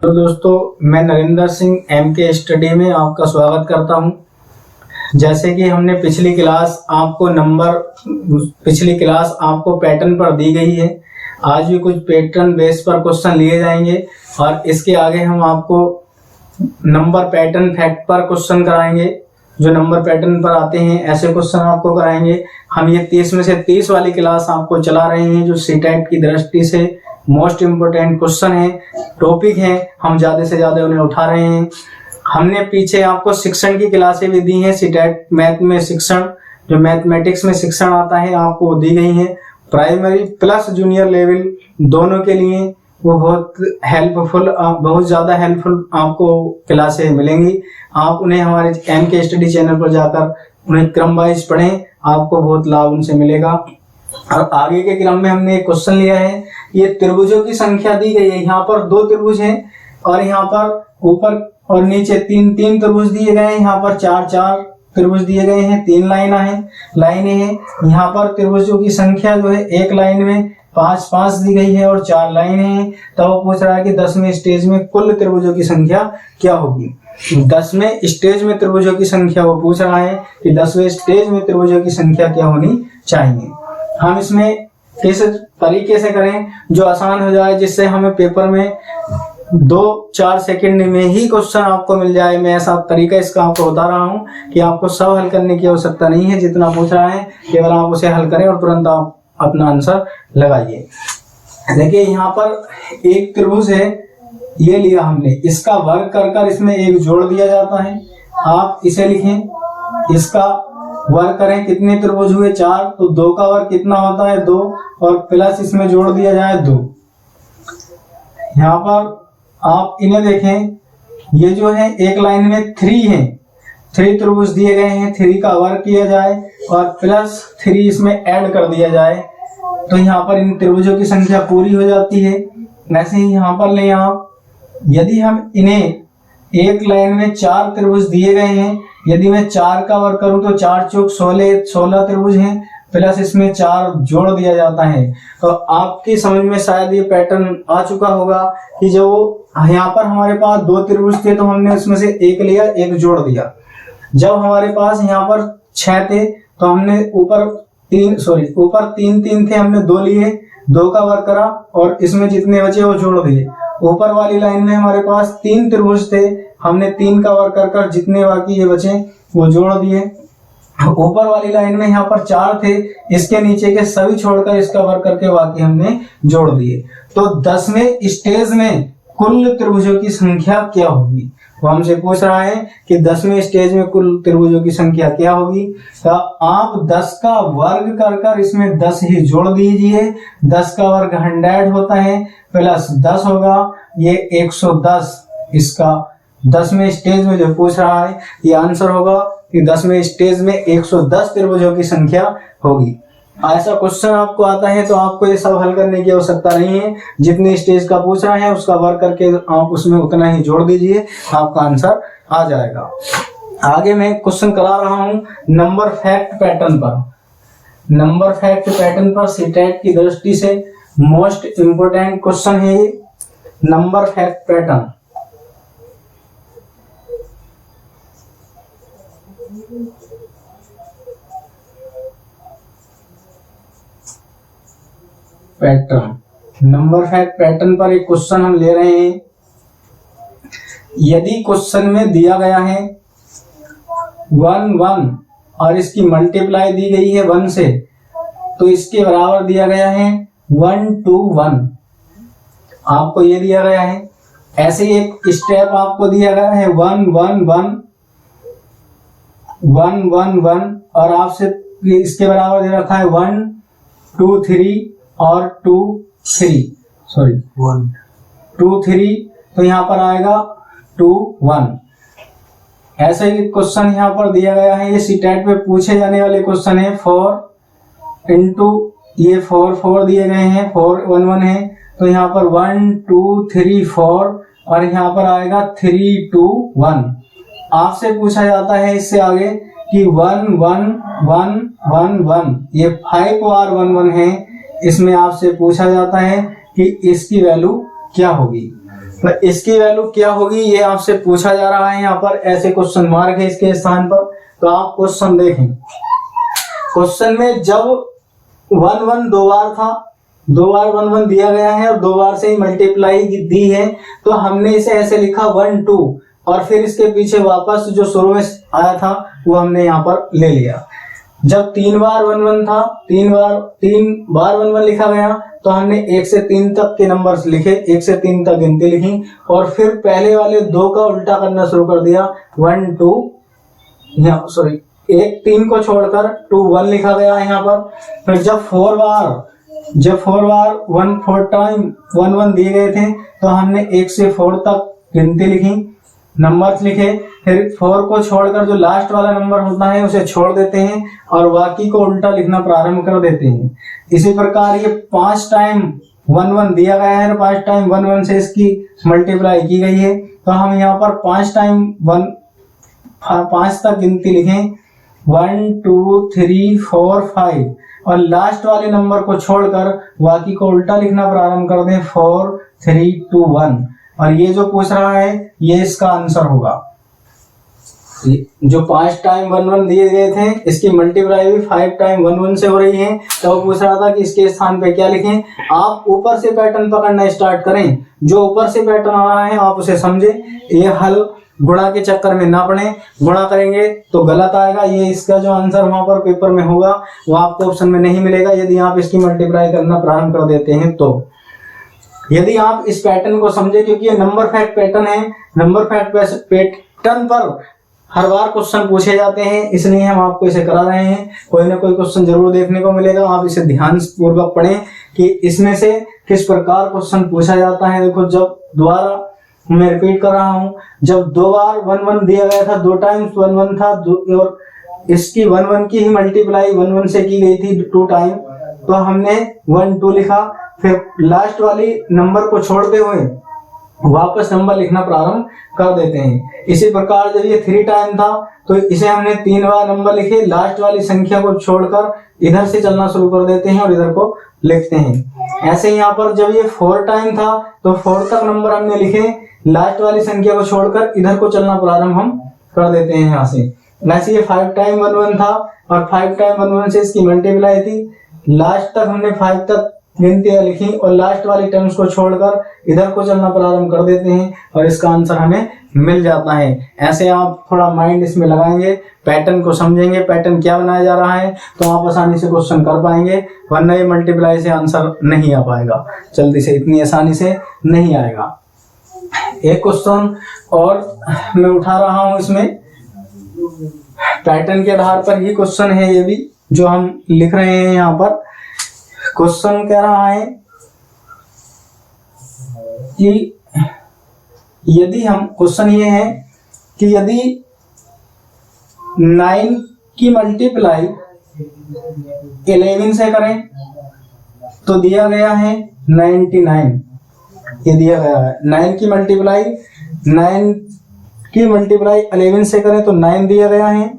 तो दोस्तों, मैं नरेंद्र सिंह MK स्टडी में आपका स्वागत करता हूं। जैसे कि हमने पिछली क्लास आपको पैटर्न पर दी गई है। आज भी कुछ पैटर्न बेस पर क्वेश्चन लिए जाएंगे और इसके आगे हम आपको नंबर पैटर्न फैक्ट पर क्वेश्चन कराएंगे। जो नंबर पैटर्न पर आते हैं ऐसे क्वेश्चन आपको कराएंगे। हम ये 30 में से 30 वाली क्लास आपको चला रहे हैं, जो सीटेट की दृष्टि से मोस्ट इम्पोर्टेंट क्वेश्चन है, टॉपिक है। हम ज्यादा से ज्यादा उन्हें उठा रहे हैं। हमने पीछे आपको शिक्षण की क्लासें भी दी हैं। सीटेट मैथ में शिक्षण, जो मैथमेटिक्स में शिक्षण आता है, आपको दी गई है। प्राइमरी प्लस जूनियर लेवल दोनों के लिए वो बहुत ज्यादा हेल्पफुल आपको क्लासें मिलेंगी। आप उन्हें हमारे MK स्टडी चैनल पर जाकर उन्हें क्रम वाइज पढ़ें, आपको बहुत लाभ उनसे मिलेगा। और आगे के क्रम में हमने एक क्वेश्चन लिया है। ये त्रिभुजों की संख्या दी गई है। यहाँ पर 2 त्रिभुज हैं और यहाँ पर ऊपर और नीचे 3 त्रिभुज दिए गए हैं। यहाँ पर 4 त्रिभुज दिए गए हैं, 3 लाइनें हैं। यहाँ पर त्रिभुजों की संख्या जो है एक लाइन में 5 दी गई है और 4 लाइनें हैं। तो वो पूछ रहा है कि 10वें स्टेज में कुल त्रिभुजों की संख्या क्या होगी। 10वें स्टेज में त्रिभुजों की संख्या वो पूछ रहा है कि 10वें स्टेज में त्रिभुजों की संख्या क्या होनी चाहिए। हम इसमें किस तरीके से करें जो आसान हो जाए, जिससे हमें पेपर में 2-4 सेकंड में ही क्वेश्चन आपको मिल जाए। मैं ऐसा तरीका इसका आपको बता रहा हूं कि आपको सब हल करने की आवश्यकता नहीं है। जितना पूछ रहा है केवल आप उसे हल करें और तुरंत आप अपना आंसर लगाइए। देखिए, यहाँ पर एक त्रिभुज है, ये लिया हमने। इसका वर्ग कर इसमें एक जोड़ दिया जाता है। आप इसे लिखें, इसका वर्ग करें। कितने त्रिभुज हुए? 4। तो 2 का वर्ग कितना होता है? 2, और प्लस इसमें जोड़ दिया जाए 2। यहाँ पर आप इन्हें देखें, ये जो है एक लाइन में 3 है। 3 त्रिभुज दिए गए हैं, 3 का वर्ग किया जाए और प्लस 3 इसमें ऐड कर दिया जाए, तो यहाँ पर इन त्रिभुजों की संख्या पूरी हो जाती है। वैसे ही यहाँ पर लें आप, यदि हम इन्हें एक लाइन में 4 त्रिभुज दिए गए हैं, यदि मैं 4 का वर्ग करूं तो 4 चौक 16 त्रिभुज हैं, प्लस इसमें 4 जोड़ दिया जाता है। तो आपकी समझ में शायद ये पैटर्न आ चुका होगा कि जो यहाँ पर हमारे पास 2 त्रिभुज थे तो हमने उसमें से एक लिया, एक जोड़ दिया। जब हमारे पास यहाँ पर 6 थे तो हमने ऊपर 3 थे, हमने 2 लिए, 2 का वर्ग करा और इसमें जितने बचे वो जोड़ दिए। ऊपर वाली लाइन में हमारे पास 3 त्रिभुज थे, हमने 3 का वर्ग कर जितने बाकी ये बचे वो जोड़ दिए। ऊपर वाली लाइन में यहाँ पर 4 थे, इसके नीचे के सभी छोड़कर इसका वर्ग करके बाकी हमने जोड़ दिए। तो 10वें स्टेज में कुल त्रिभुजों की संख्या क्या होगी? वो हमसे पूछ रहा है कि 10वें स्टेज में कुल त्रिभुजों की संख्या क्या होगी। तो आप 10 का वर्ग कर इसमें 10 ही जोड़ दीजिए। 10 का वर्ग 100 होता है, प्लस 10 होगा, ये 110। इसका 10वें स्टेज में जो पूछ रहा है ये आंसर होगा कि 10वें स्टेज में 110 त्रिभुजों की संख्या होगी। ऐसा क्वेश्चन आपको आता है तो आपको ये सब हल करने की आवश्यकता नहीं है। जितने स्टेज का पूछ रहा है उसका वर्ग करके आप उसमें उतना ही जोड़ दीजिए, आपका आंसर आ जाएगा। आगे मैं क्वेश्चन करा रहा हूं नंबर फैक्ट पैटर्न पर। नंबर फैक्ट पैटर्न पर सीटेट की दृष्टि से मोस्ट इंपोर्टेंट क्वेश्चन है ये number fact pattern. Number fact pattern पर एक क्वेश्चन हम ले रहे हैं। यदि क्वेश्चन में दिया गया है 1 और इसकी मल्टीप्लाई दी गई है 1 से, तो इसके बराबर दिया गया है 1 to 1। आपको ये दिया गया है। ऐसे एक स्टेप आपको दिया गया है 1 1 1 1 1 1 और आपसे इसके बराबर दे रखा है 1 2 3 और 2 3 तो यहाँ पर आएगा 2 1। ऐसे ही क्वेश्चन यहाँ पर दिया गया है। ये सीटेट में पूछे जाने वाले क्वेश्चन है। 4 इंटू ये 4 दिए गए हैं, 4 1 1 है, तो यहाँ पर 1 2 3 4 और यहाँ पर आएगा 3 2 1। आपसे पूछा जाता है इससे आगे कि 1 1 1 1 1, ये 5 बार 1 1 है। इसमें आपसे पूछा जाता है कि इसकी वैल्यू क्या होगी। तो इसकी वैल्यू क्या होगी ये आपसे पूछा जा रहा है। यहाँ पर ऐसे क्वेश्चन मार्क है इसके स्थान पर। तो आप क्वेश्चन देखें, क्वेश्चन में जब 1 1 दो बार था, 2 बार 1 1 दिया गया है और 2 बार से ही मल्टीप्लाई दी है, तो हमने इसे ऐसे लिखा 1 2 और फिर इसके पीछे वापस जो शुरू में आया था वो हमने यहाँ पर ले लिया। जब 3 बार 1 1 था, 3 बार 1 1 लिखा गया, तो हमने 1 से 3 तक के नंबर्स लिखे, 1 से 3 तक गिनती लिखी और फिर पहले वाले 2 का उल्टा करना शुरू कर दिया। 1 2 सॉरी 1 3 को छोड़कर 2 1 लिखा गया है यहाँ पर। फिर जब 4 बार 1 4 टाइम 1 1 दिए गए थे, तो हमने 1 से 4 तक गिनती लिखी, नंबर्स लिखे। फिर 4 को छोड़कर जो लास्ट वाला नंबर होता है उसे छोड़ देते हैं और बाकी को उल्टा लिखना प्रारंभ कर देते हैं। इसी प्रकार ये 5 टाइम 1 1 दिया गया है, 5 टाइम 1 1 से इसकी मल्टीप्लाई की गई है, तो हम यहाँ पर 5 टाइम 5 तक गिनती लिखें, 1 2 3 4 5 और लास्ट वाले नंबर को छोड़कर बाकी को उल्टा लिखना प्रारंभ कर दें, 4 3 2 1। और ये जो पूछ रहा है ये इसका आंसर होगा। जो 5 टाइम 1 1 दिए गए थे इसकी मल्टीप्लाई भी 5 टाइम 1 1 से हो रही है, तो वो पूछ रहा था कि इसके स्थान पे क्या लिखें। आप ऊपर से पैटर्न पकड़ना स्टार्ट करें, जो ऊपर से पैटर्न आ रहा है आप उसे समझें, ये हल गुणा के चक्कर में ना पड़े, गुणा करेंगे तो गलत आएगा। ये इसका जो आंसर वहां पर पेपर में होगा वो आपको ऑप्शन में नहीं मिलेगा यदि आप इसकी मल्टीप्लाई करना प्रारंभ कर देते हैं। तो यदि आप इस पैटर्न को समझे, क्योंकि ये नंबर फैक्ट पैटर्न है, नंबर फैक्ट पैटर्न पर हर बार क्वेश्चन पूछे जाते हैं, इसलिए हम आपको इसे करा रहे हैं। कोई ना कोई क्वेश्चन जरूर देखने को मिलेगा, आप इसे ध्यान पूर्वक पढ़ें कि इसमें से किस प्रकार क्वेश्चन पूछा जाता है। देखो, जब दोबारा मैं रिपीट कर रहा हूं, जब 2 बार 1 1 दिया गया था, 2 टाइम्स 1 1 था और इसकी 1 1 की ही मल्टीप्लाई 1 1 से की गई थी 2 टाइम, तो हमने 1 2 लिखा। फिर लास्ट वाली नंबर को छोड़ते हुए वापस नंबर लिखना प्रारंभ कर देते हैं। इसी प्रकार जब ये 3 टाइम था तो इसे हमने 3 बार नंबर लिखे, लास्ट वाली संख्या को छोड़कर इधर से चलना शुरू कर देते हैं और इधर को लिखते हैं। ऐसे ही यहाँ पर जब ये 4 टाइम था तो 4 तक नंबर हमने लिखे, लास्ट वाली संख्या को छोड़कर इधर को चलना प्रारंभ हम कर देते हैं यहाँ से। वैसे ये 5 टाइम 1 1 था और 5 टाइम 1 1 से इसकी मल्टीप्लाई थी, लास्ट तक हमने 5 तक गिनतियां लिखी और लास्ट वाली टर्म्स को छोड़कर इधर को चलना प्रारंभ कर देते हैं और इसका आंसर हमें मिल जाता है। ऐसे आप थोड़ा माइंड इसमें लगाएंगे, पैटर्न को समझेंगे, पैटर्न क्या बनाया जा रहा है, तो आप आसानी से क्वेश्चन कर पाएंगे, वरना ये मल्टीप्लाई से आंसर नहीं आ पाएगा जल्दी से, इतनी आसानी से नहीं आएगा। एक क्वेश्चन और मैं उठा रहा हूं, इसमें पैटर्न के आधार पर ही क्वेश्चन है ये भी जो हम लिख रहे हैं। यहाँ पर क्वेश्चन कह रहा है कि यदि हम, क्वेश्चन ये है कि यदि 9 की मल्टीप्लाई 11 से करें तो दिया गया है 99। ये दिया गया है 9 की मल्टीप्लाई 11 से करें तो 9 दिया गया है,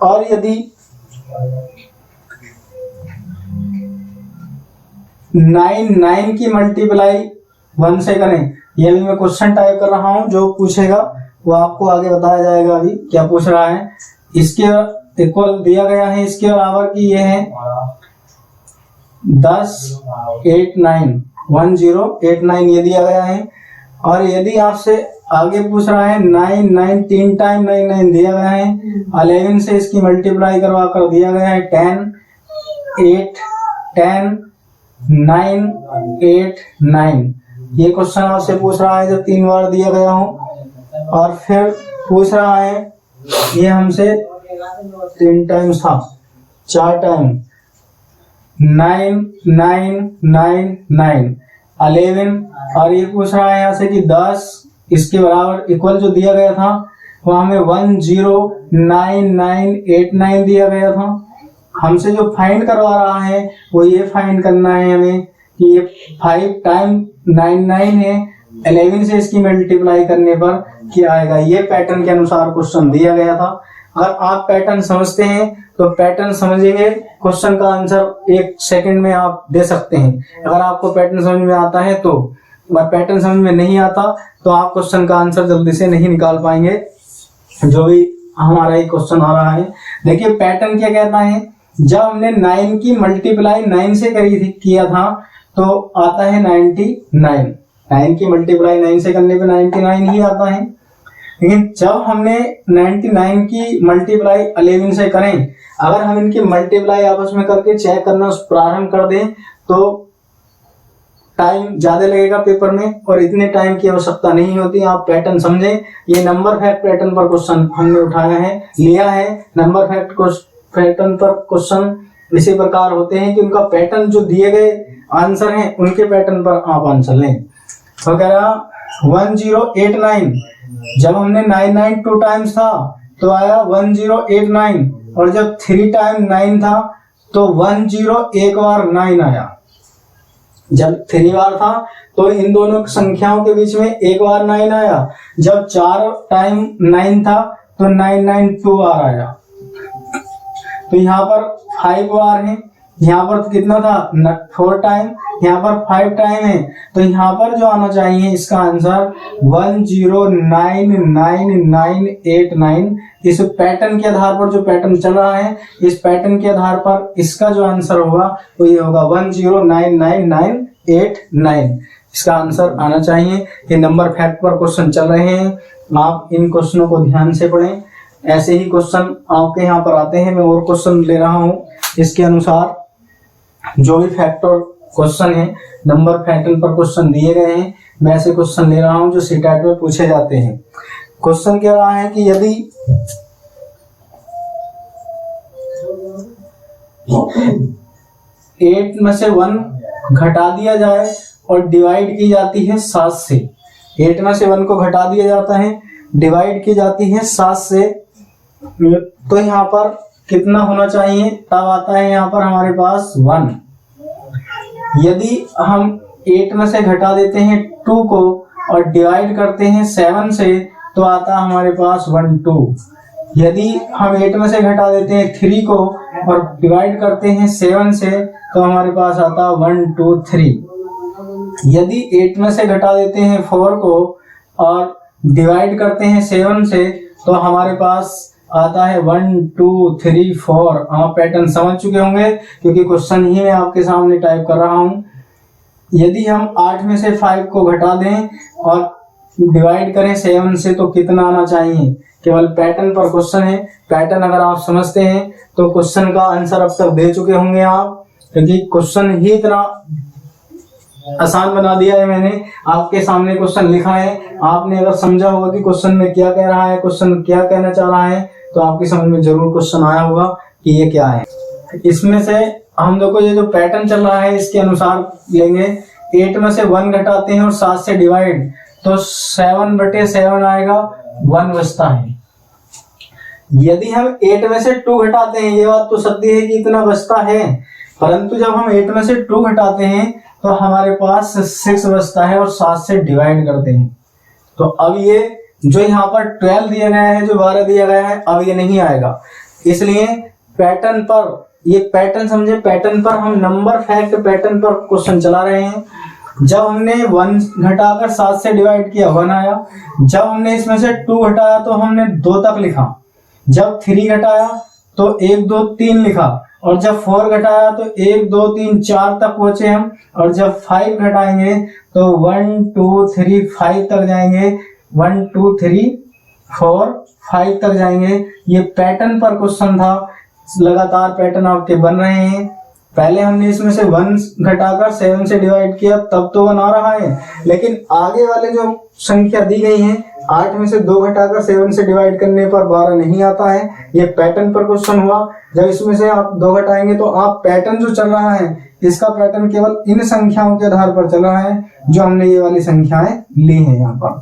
और यदि 9 की मल्टीप्लाई 1 से करें, ये भी मैं क्वेश्चन टाइप कर रहा हूं, जो पूछेगा वो आपको आगे बताया जाएगा। अभी क्या पूछ रहा है, इसके इक्वल दिया गया है, इसके बराबर की ये है 10 8 9 1089 ये दिया गया है। और यदि आपसे आगे पूछ रहा है 9 9 3 टाइम 9 9 दिया गया है, 11 से इसकी मल्टीप्लाई करवा कर दिया गया है 10 8 10 9 8 9। ये क्वेश्चन आपसे पूछ रहा है जब 3 बार दिया गया हो, और फिर पूछ रहा है ये हमसे 3 टाइम्स था, 4 टाइम 9 9 9 9 11, और ये पूछ रहा है यहाँ से कि 10 इसके बराबर इक्वल जो दिया गया था वो हमें 109989 दिया गया था। हमसे जो फाइंड करवा रहा है वो ये फाइंड करना है हमें कि ये 5 टाइम 99 है, 11 से इसकी मल्टीप्लाई करने पर क्या आएगा। ये पैटर्न के अनुसार क्वेश्चन दिया गया था। अगर आप पैटर्न समझते हैं तो पैटर्न समझेंगे, क्वेश्चन का आंसर 1 सेकंड में आप दे सकते हैं। अगर आपको पैटर्न समझ में आता है तो पैटर्न समझ में नहीं आता तो आप क्वेश्चन का आंसर जल्दी से नहीं निकाल पाएंगे, जो भी हमारा ये क्वेश्चन आ रहा है। देखिए पैटर्न क्या कहता है, जब हमने 9 की मल्टीप्लाई 9 से किया था तो आता है 99। 9 की मल्टीप्लाई 9 से करने पे 99 ही आता है। लेकिन जब हमने 99 की मल्टीप्लाई 11 से करें, अगर हम इनकी मल्टीप्लाई आपस में करके चेक करना प्रारंभ कर दें तो टाइम ज्यादा लगेगा पेपर में, और इतने टाइम की आवश्यकता नहीं होती। आप पैटर्न समझें, ये नंबर फैक्ट पैटर्न पर क्वेश्चन हमने उठाया है, लिया है। नंबर फैक्ट पैटर्न पर क्वेश्चन इसी प्रकार होते हैं कि उनका पैटर्न जो दिए गए आंसर हैं उनके पैटर्न पर आप आंसर लें। तो कह रहा 1089, जब हमने 99 2 टाइम्स था तो आया 1089, और जब 3 टाइम 9 था तो 10 एक बार 9 आया। जब 3 बार था तो इन दोनों संख्याओं के बीच में एक बार 9 आया। जब 4 टाइम 9 था तो 992 बार आया। तो यहाँ पर 5 बार है, यहाँ पर तो कितना था 4 टाइम, यहाँ पर 5 टाइम है। तो यहाँ पर जो आना चाहिए इसका आंसर 109989। इस पैटर्न के आधार पर, जो पैटर्न चल रहा है इस पैटर्न के आधार पर इसका जो आंसर होगा वो ये होगा 109989। इसका आंसर आना चाहिए। ये नंबर फैक्ट पर क्वेश्चन चल रहे हैं, आप इन क्वेश्चनों को ध्यान से पढ़ें। ऐसे ही क्वेश्चन आपके यहाँ पर आते हैं, मैं और क्वेश्चन ले रहा हूँ। इसके अनुसार जो भी फैक्टर क्वेश्चन है, नंबर पैटर्न पर क्वेश्चन दिए गए हैं, मैं ऐसे क्वेश्चन ले रहा हूँ जो सीटेट में पूछे जाते हैं। क्वेश्चन कह रहा है कि यदि 8 में से 1 घटा दिया जाए और डिवाइड की जाती है 7 से। 8 में से 1 को घटा दिया जाता है, डिवाइड की जाती है 7 से, तो यहाँ पर कितना होना चाहिए? तब आता है यहाँ पर हमारे पास 1। यदि हम 8 में से घटा देते हैं 2 को और डिवाइड करते हैं 7 से तो आता हमारे पास 1 2। यदि हम 8 में से घटा देते हैं 3 को और डिवाइड करते हैं 7 से तो हमारे पास आता 1 2 3। यदि 8 में से घटा देते हैं 4 को और डिवाइड करते हैं 7 से तो हमारे पास आता है 1 2 3 4। आप पैटर्न समझ चुके होंगे क्योंकि क्वेश्चन ही मैं आपके सामने टाइप कर रहा हूं। यदि हम 8 में से 5 को घटा दें और डिवाइड करें 7 से तो कितना आना चाहिए? केवल पैटर्न पर क्वेश्चन है। पैटर्न अगर आप समझते हैं तो क्वेश्चन का आंसर अब तक दे चुके होंगे आप, क्योंकि क्वेश्चन ही इतना आसान बना दिया है मैंने। आपके सामने क्वेश्चन लिखा है, आपने अगर समझा होगा कि क्वेश्चन में क्या कह रहा है, क्वेश्चन क्या कहना चाह रहा है, तो आपकी समझ में जरूर क्वेश्चन आया होगा कि ये क्या है। इसमें से हम देखो ये जो पैटर्न चल रहा है इसके अनुसार लेंगे। 8 में से 1 घटाते हैं और 7 से डिवाइड तो 7/7 आएगा, 1 बचता है। यदि हम 8 में से 2 घटाते हैं, ये बात तो सत्य है कि इतना बचता है, परंतु जब हम 8 में से 2 घटाते हैं तो हमारे पास 6 बचता है और 7 से डिवाइड करते हैं। तो अब ये जो यहाँ पर 12 दिया गया है, जो 12 दिया गया है, अब ये नहीं आएगा। इसलिए पैटर्न पर, ये पैटर्न समझे, पैटर्न पर हम नंबर फैक्ट पैटर्न पर क्वेश्चन चला रहे हैं। जब हमने 1 घटाकर 7 से डिवाइड किया 1 आया। जब हमने इसमें से 2 घटाया तो हमने 2 तक लिखा। जब 3 घटाया तो 1 2 3 लिखा, और जब 4 घटाया तो 1 2 3 4 तक पहुंचे हम। और जब 5 घटाएंगे तो 1 2 3 5 तक जाएंगे, 1 2 3 4 5 तक जाएंगे। ये पैटर्न पर क्वेश्चन था। लगातार पैटर्न आपके बन रहे हैं। पहले हमने इसमें से 1 घटाकर 7 से डिवाइड किया तब तो 1 आ रहा है, लेकिन आगे वाले जो संख्या दी गई है 8 में से 2 घटाकर 7 से डिवाइड करने पर 12 नहीं आता है। ये पैटर्न पर क्वेश्चन हुआ। जब इसमें से आप 2 घटाएंगे तो आप पैटर्न जो चल रहा है इसका पैटर्न केवल इन संख्याओं के आधार पर चल रहा है जो हमने ये वाली संख्याएं ली है। यहाँ पर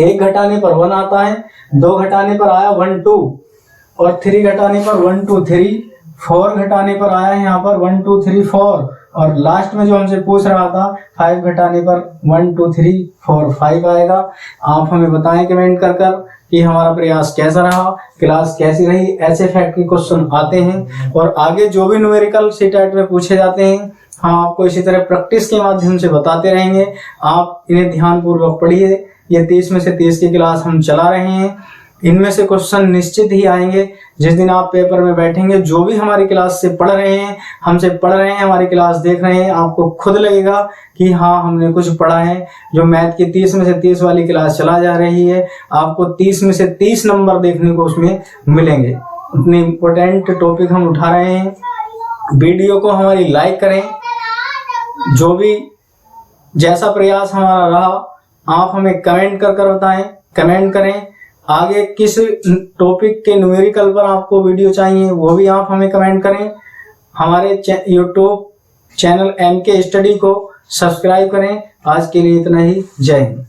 1 घटाने पर 1 आता है, 2 घटाने पर आया 1 2, और 3 घटाने पर 1 2 3, 4 घटाने पर आया है यहाँ पर 1 2 3 4, और लास्ट में जो हमसे पूछ रहा था 5 घटाने पर 1 2 3 4 5 आएगा। आप हमें बताएं कमेंट कर कि हमारा प्रयास कैसा रहा, क्लास कैसी रही। ऐसे फैक्ट के क्वेश्चन आते हैं और आगे जो भी न्यूमेरिकल सीटेट में पूछे जाते हैं हम आपको इसी तरह प्रैक्टिस के माध्यम से बताते रहेंगे। आप इन्हें ध्यानपूर्वक पढ़िए। ये 30 में से 30 की क्लास हम चला रहे हैं। इनमें से क्वेश्चन निश्चित ही आएंगे। जिस दिन आप पेपर में बैठेंगे, जो भी हमारी क्लास से पढ़ रहे हैं, हमसे पढ़ रहे हैं, हमारी क्लास देख रहे हैं, आपको खुद लगेगा कि हाँ हमने कुछ पढ़ा है। जो मैथ की 30 में से 30 वाली क्लास चला जा रही है, आपको 30 में से 30 नंबर देखने को उसमें मिलेंगे। इतने इम्पोर्टेंट टॉपिक हम उठा रहे हैं। वीडियो को हमारी लाइक करें। जो भी जैसा प्रयास हमारा रहा, आप हमें कमेंट कर बताएं, कमेंट करें। आगे किस टॉपिक के न्यूमेरिकल पर आपको वीडियो चाहिए वो भी आप हमें कमेंट करें। हमारे यूट्यूब चैनल MK स्टडी को सब्सक्राइब करें। आज के लिए इतना ही। जय हिंद।